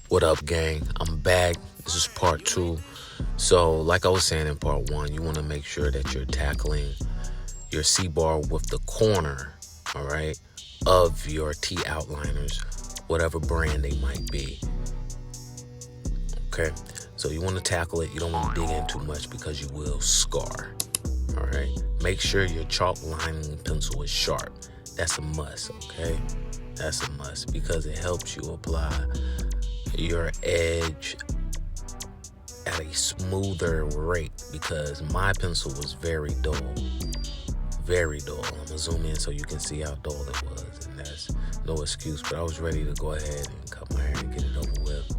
What up, gang? I'm back. This is part two. So, like I was saying in part one, you want to make sure that you're tackling your C-bar with the corner, all right, of your T outliners, whatever brand they might be. Okay? So you want to tackle it. You don't want to dig in too much because you will scar. All right? Make sure your chalk lining pencil is sharp. That's a must, okay? That's a must because it helps you apply your edge at a smoother rate, because my pencil was very dull. Very dull. I'm gonna zoom in so you can see how dull it was, and that's no excuse, but I was ready to go ahead and cut my hair and get it over with.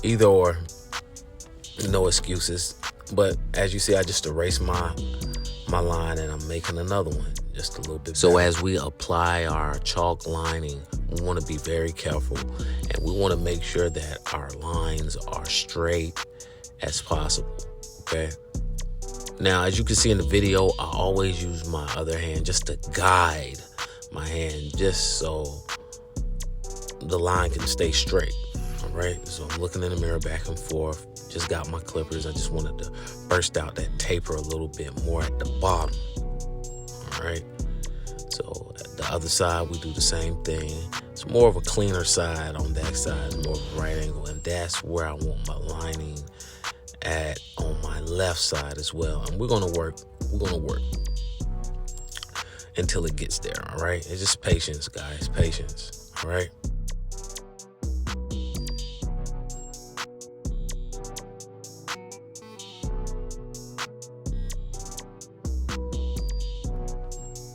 Either or, no excuses. But as you see, I just erased my line and I'm making another one just a little bit better. So as we apply our chalk lining, we want to be very careful, and we want to make sure that our lines are straight as possible, okay? Now, as you can see in the video, I always use my other hand just to guide my hand, just so the line can stay straight, all right? So I'm looking in the mirror back and forth, just got my clippers. I just wanted to burst out that taper a little bit more at the bottom, all right? So at the other side, we do the same thing. It's more of a cleaner side on that side. It's more of a right angle, and that's where I want my lining at on my left side as well. And we're gonna work until it gets there, all right? It's just patience, guys, patience, all right?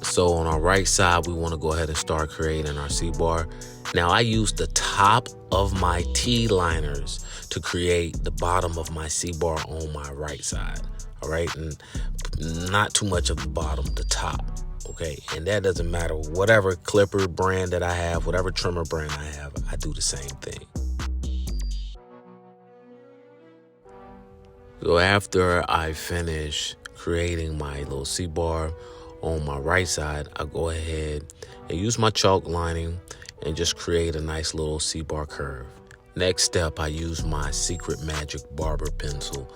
So on our right side, we want to go ahead and start creating our C-bar. Now I use the top of my T liners to create the bottom of my C-bar on my right side, all right? And not too much of the bottom, the top, okay? And that doesn't matter. Whatever clipper brand that I have, whatever trimmer brand I have, I do the same thing. So after I finish creating my little C-bar on my right side, I go ahead and use my chalk lining and just create a nice little C-bar curve. Next step, I use my Secret Magic barber pencil,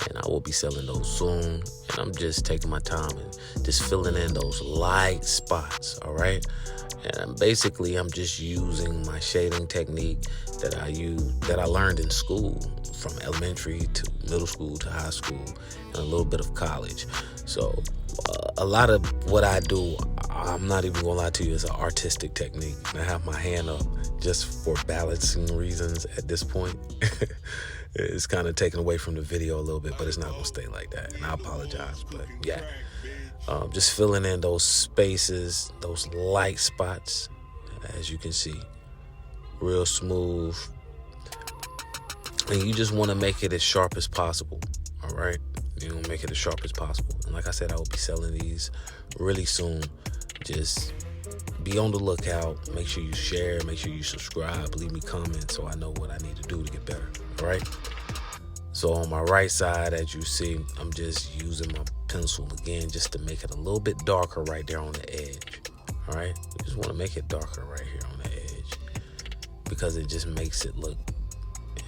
and I will be selling those soon. And I'm just taking my time and just filling in those light spots, all right? And basically, I'm just using my shading technique that I learned in school, from elementary to middle school to high school, and a little bit of college. So a lot of what I do, I'm not even gonna lie to you, is an artistic technique. And I have my hand up just for balancing reasons at this point. It's kind of taken away from the video a little bit, but it's not gonna stay like that, and I apologize. But yeah, just filling in those spaces, those light spots, as you can see, real smooth. And you just want to make it as sharp as possible, all right? You want to make it as sharp as possible. And like I said, I will be selling these really soon. Just be on the lookout. Make sure you share. Make sure you subscribe. Leave me comments so I know what I need to do to get better, all right? So on my right side, as you see, I'm just using my pencil again just to make it a little bit darker right there on the edge, all right? You just want to make it darker right here on the edge because it just makes it look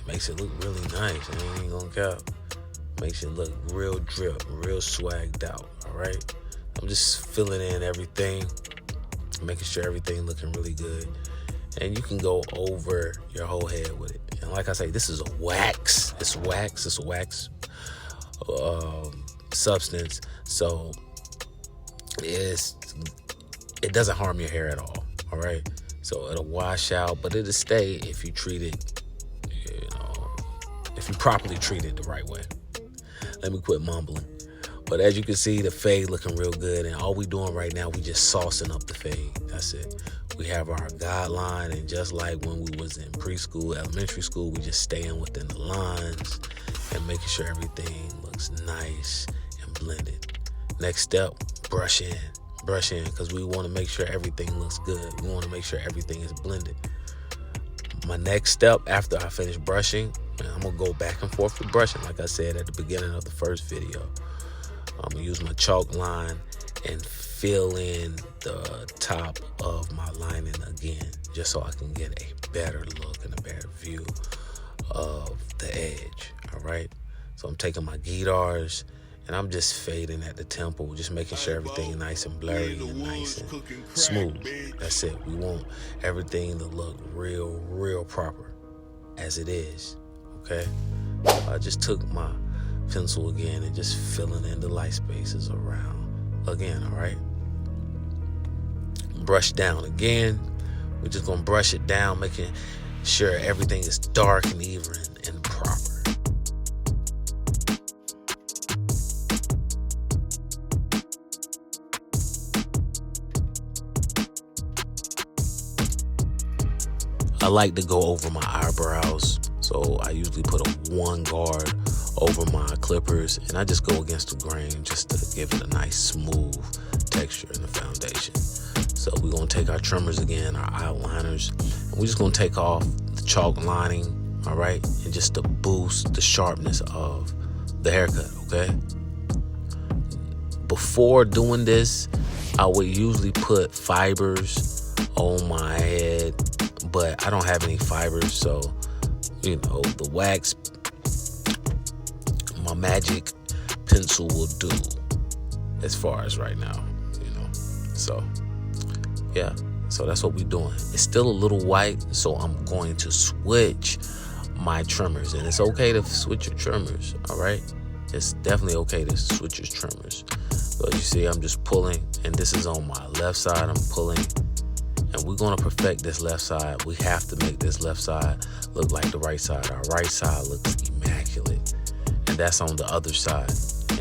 really nice. I ain't gonna cap. Makes it look real drip, real swagged out, all right? I'm just filling in everything, making sure everything looking really good. And you can go over your whole head with it. And like I say, this is a wax. It's a wax substance. So it doesn't harm your hair at all right? So it'll wash out, but it'll stay if you treat it, if you properly treat it the right way. Let me quit mumbling. But as you can see, the fade looking real good, and all we doing right now, we just saucing up the fade. That's it. We have our guideline, and just like when we was in preschool, elementary school, we just staying within the lines and making sure everything looks nice and blended. Next step, brush in, because we want to make sure everything looks good. We want to make sure everything is blended. My next step after I finish brushing, I'm gonna go back and forth with brushing, like I said at the beginning of the first video. I'm gonna use my chalk line and fill in the top of my lining again, just so I can get a better look and a better view of the edge, all right? So I'm taking my guitars and I'm just fading at the temple, just making sure everything is nice and blurry and nice and smooth. That's it. We want everything to look real proper as it is, okay? I just took my pencil again and just filling in the light spaces around again, all right? Brush down again. We're just gonna brush it down, making sure everything is dark and even and proper. I like to go over my eyebrows, so I usually put a 1 guard over my clippers, and I just go against the grain just to give it a nice smooth texture in the foundation. So we're gonna take our trimmers again, our outliners, and we're just gonna take off the chalk lining, all right, and just to boost the sharpness of the haircut, okay? Before doing this, I would usually put fibers on my head, but I don't have any fibers, so, you know, the wax, my magic pencil will do as far as right now, you know. So, yeah, so that's what we're doing. It's still a little white, so I'm going to switch my trimmers, and it's okay to switch your trimmers, all right? It's definitely okay to switch your trimmers. But you see, I'm just pulling, and this is on my left side, I'm pulling. And we're gonna perfect this left side. We have to make this left side look like the right side. Our right side looks immaculate. And that's on the other side.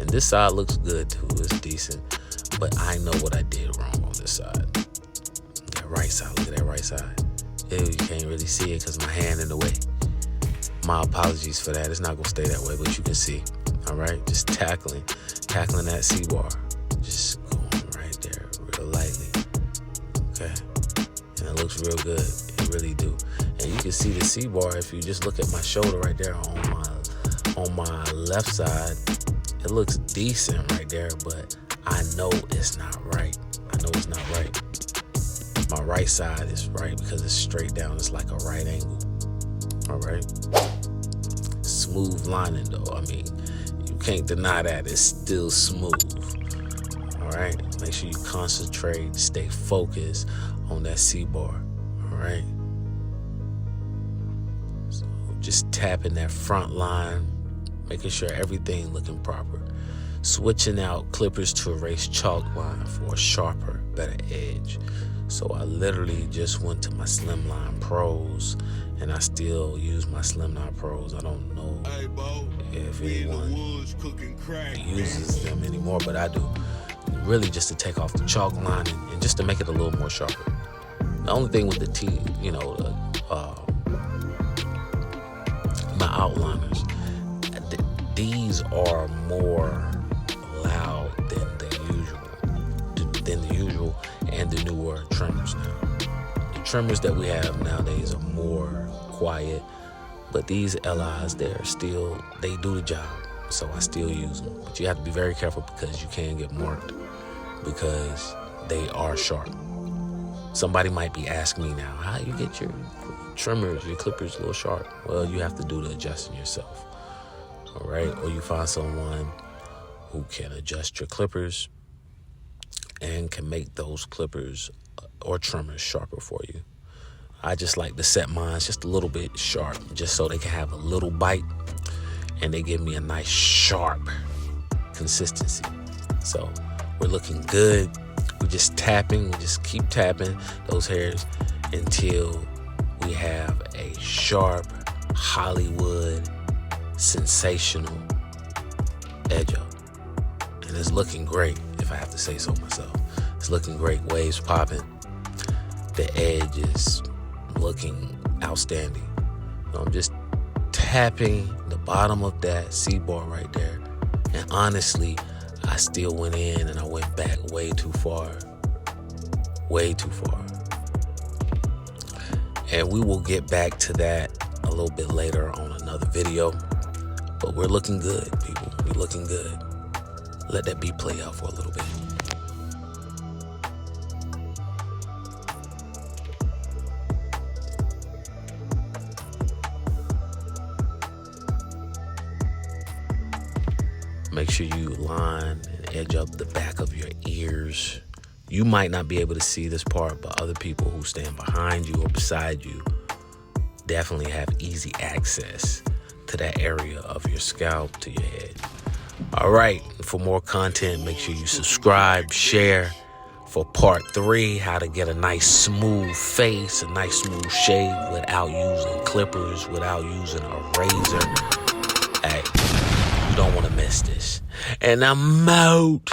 And this side looks good too, it's decent. But I know what I did wrong on this side. That right side, look at that right side. Ew, you can't really see it because my hand in the way. My apologies for that, it's not gonna stay that way, but you can see, all right? Just tackling that C-bar. Just going right there, real lightly, okay? And it looks real good, it really do. And you can see the C-bar if you just look at my shoulder right there on my left side. It looks decent right there, but I know it's not right. I know it's not right. My right side is right because it's straight down. It's like a right angle, all right? Smooth lining though, I mean, you can't deny that it's still smooth, all right? Make sure you concentrate, stay focused on that C-bar, all right? So just tapping that front line, making sure everything looking proper. Switching out clippers to erase chalk line for a sharper, better edge. So I literally just went to my Slimline Pros, and I still use my Slimline Pros. I don't know if anyone uses them anymore, but I do. Really just to take off the chalk line and just to make it a little more sharper. The only thing with the my outliners, these are more loud than the usual and the newer trimmers now. The trimmers that we have nowadays are more quiet, but these LIs, they do the job, so I still use them. But you have to be very careful because you can get marked because they are sharp. Somebody might be asking me now, how you get your trimmers, your clippers a little sharp? Well, you have to do the adjusting yourself, all right? Or you find someone who can adjust your clippers and can make those clippers or trimmers sharper for you. I just like to set mine just a little bit sharp, just so they can have a little bite and they give me a nice sharp consistency. So we're looking good. We're just tapping, we just keep tapping those hairs until we have a sharp Hollywood sensational edge up. And it's looking great, if I have to say so myself. It's looking great, waves popping. The edge is looking outstanding. I'm just tapping the bottom of that C-bar right there. And honestly, I still went in and I went back way too far. Way too far. And we will get back to that a little bit later on another video. But we're looking good, people. We're looking good. Let that beat play out for a little bit. Make sure you line and edge up the back of your ears. You might not be able to see this part, but other people who stand behind you or beside you definitely have easy access to that area of your scalp to your head. All right, for more content, make sure you subscribe, share. For part 3, how to get a nice smooth face, a nice smooth shave without using clippers, without using a razor. Hey, you don't want to miss this. And I'm out.